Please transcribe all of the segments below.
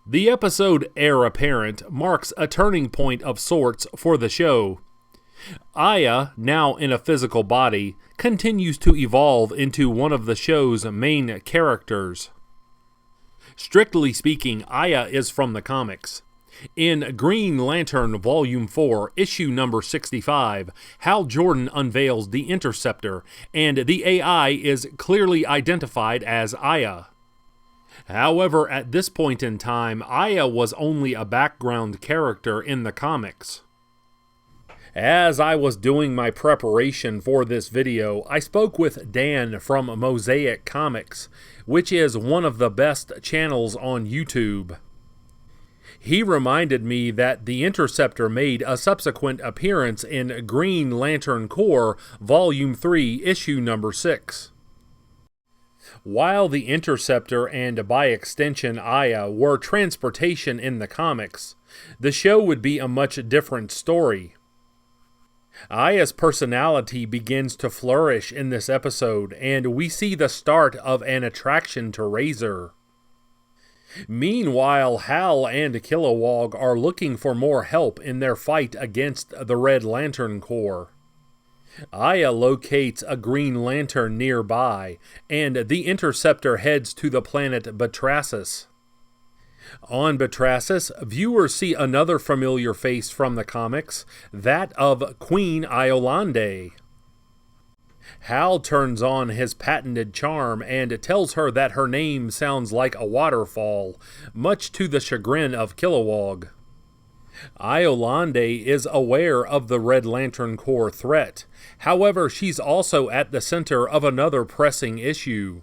The episode Heir Apparent marks a turning point of sorts for the show. Aya, now in a physical body, continues to evolve into one of the show's main characters. Strictly speaking, Aya is from the comics. In Green Lantern Volume 4, issue number 65, Hal Jordan unveils the Interceptor, and the AI is clearly identified as Aya. However, at this point in time, Aya was only a background character in the comics. As I was doing my preparation for this video, I spoke with Dan from Mosaic Comics, which is one of the best channels on YouTube. He reminded me that the Interceptor made a subsequent appearance in Green Lantern Corps Volume 3, issue number 6. While the Interceptor and by extension Aya were transportation in the comics, the show would be a much different story. Aya's personality begins to flourish in this episode, and we see the start of an attraction to Razor. Meanwhile, Hal and Kilowog are looking for more help in their fight against the Red Lantern Corps. Aya locates a Green Lantern nearby, and the Interceptor heads to the planet Batracis. On Batracis, viewers see another familiar face from the comics, that of Queen Iolande. Hal turns on his patented charm and tells her that her name sounds like a waterfall, much to the chagrin of Kilowog. Iolande is aware of the Red Lantern Corps threat. However, she's also at the center of another pressing issue.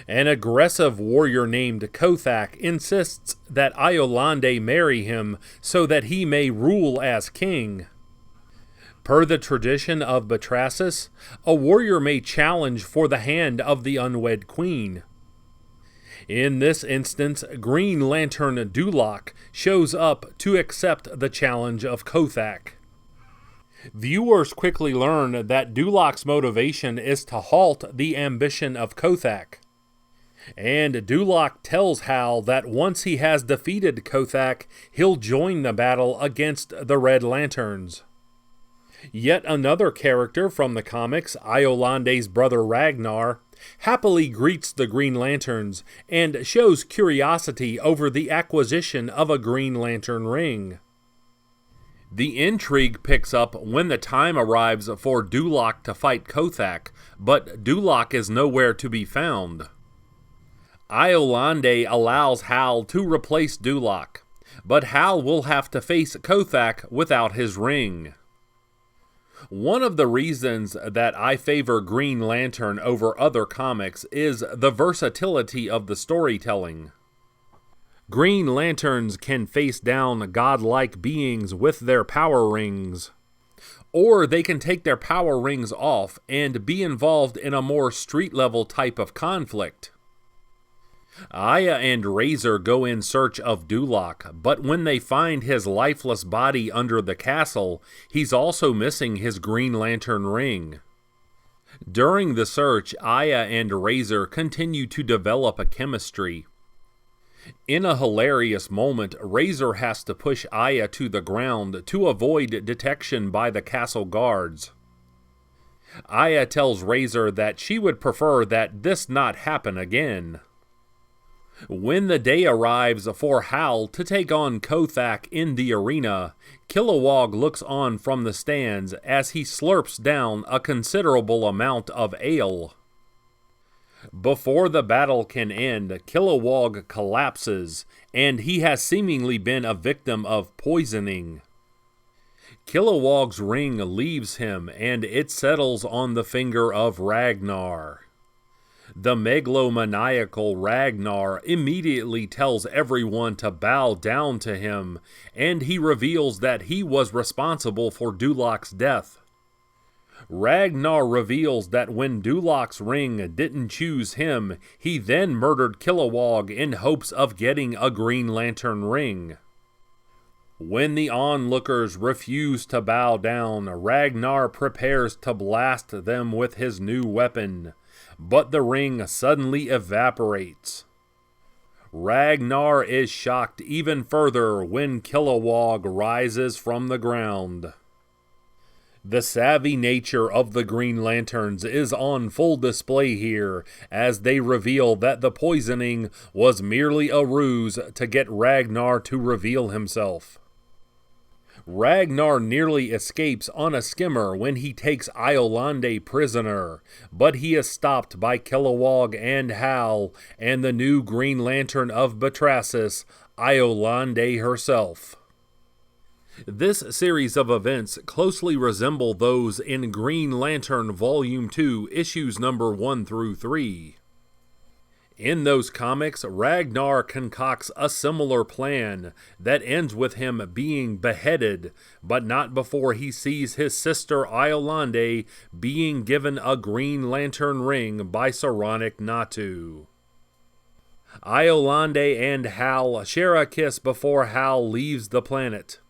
An aggressive warrior named Kothak insists that Iolande marry him so that he may rule as king. Per the tradition of Batracis, a warrior may challenge for the hand of the unwed queen. In this instance, Green Lantern Duloc shows up to accept the challenge of Kothak. Viewers quickly learn that Duloc's motivation is to halt the ambition of Kothak. And Duloc tells Hal that once he has defeated Kothak, he'll join the battle against the Red Lanterns. Yet another character from the comics, Iolande's brother Ragnar, happily greets the Green Lanterns and shows curiosity over the acquisition of a Green Lantern ring. The intrigue picks up when the time arrives for Duloc to fight Kothak, but Duloc is nowhere to be found. Iolande allows Hal to replace Duloc, but Hal will have to face Kothak without his ring. One of the reasons that I favor Green Lantern over other comics is the versatility of the storytelling. Green Lanterns can face down godlike beings with their power rings, or they can take their power rings off and be involved in a more street-level type of conflict. Aya and Razor go in search of Duloc, but when they find his lifeless body under the castle, he's also missing his Green Lantern ring. During the search, Aya and Razor continue to develop a chemistry. In a hilarious moment, Razor has to push Aya to the ground to avoid detection by the castle guards. Aya tells Razor that she would prefer that this not happen again. When the day arrives for Hal to take on Kothak in the arena, Kilowog looks on from the stands as he slurps down a considerable amount of ale. Before the battle can end, Kilowog collapses, and he has seemingly been a victim of poisoning. Kilowog's ring leaves him, and it settles on the finger of Ragnar. The megalomaniacal Ragnar immediately tells everyone to bow down to him, and he reveals that he was responsible for Duloc's death. Ragnar reveals that when Duloc's ring didn't choose him, he then murdered Kilowog in hopes of getting a Green Lantern ring. When the onlookers refuse to bow down, Ragnar prepares to blast them with his new weapon, but the ring suddenly evaporates. Ragnar is shocked even further when Kilowog rises from the ground. The savvy nature of the Green Lanterns is on full display here as they reveal that the poisoning was merely a ruse to get Ragnar to reveal himself. Ragnar nearly escapes on a skimmer when he takes Iolande prisoner, but he is stopped by Kilowog and Hal and the new Green Lantern of Betrasis, Iolande herself. This series of events closely resemble those in Green Lantern Volume 2, issues number 1 through 3. In those comics, Ragnar concocts a similar plan that ends with him being beheaded, but not before he sees his sister Iolande being given a Green Lantern ring by Saronic Natu. Iolande and Hal share a kiss before Hal leaves the planet.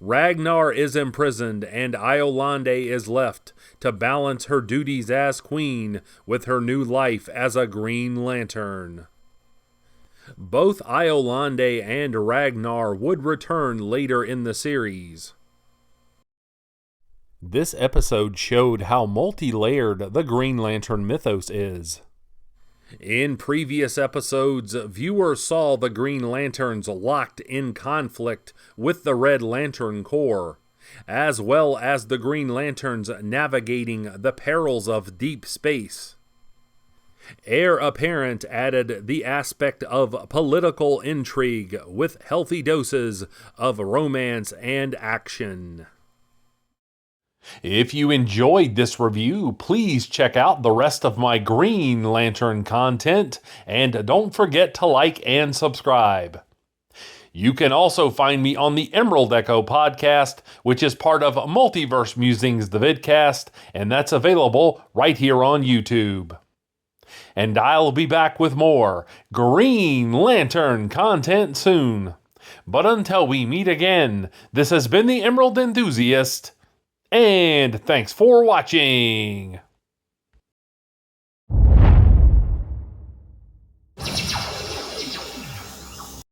Ragnar is imprisoned and Iolande is left to balance her duties as queen with her new life as a Green Lantern. Both Iolande and Ragnar would return later in the series. This episode showed how multi-layered the Green Lantern mythos is. In previous episodes, viewers saw the Green Lanterns locked in conflict with the Red Lantern Corps, as well as the Green Lanterns navigating the perils of deep space. Heir Apparent added the aspect of political intrigue with healthy doses of romance and action. If you enjoyed this review, please check out the rest of my Green Lantern content, and don't forget to like and subscribe. You can also find me on the Emerald Echo podcast, which is part of Multiverse Musings, the vidcast, and that's available right here on YouTube. And I'll be back with more Green Lantern content soon. But until we meet again, this has been the Emerald Enthusiast, and thanks for watching!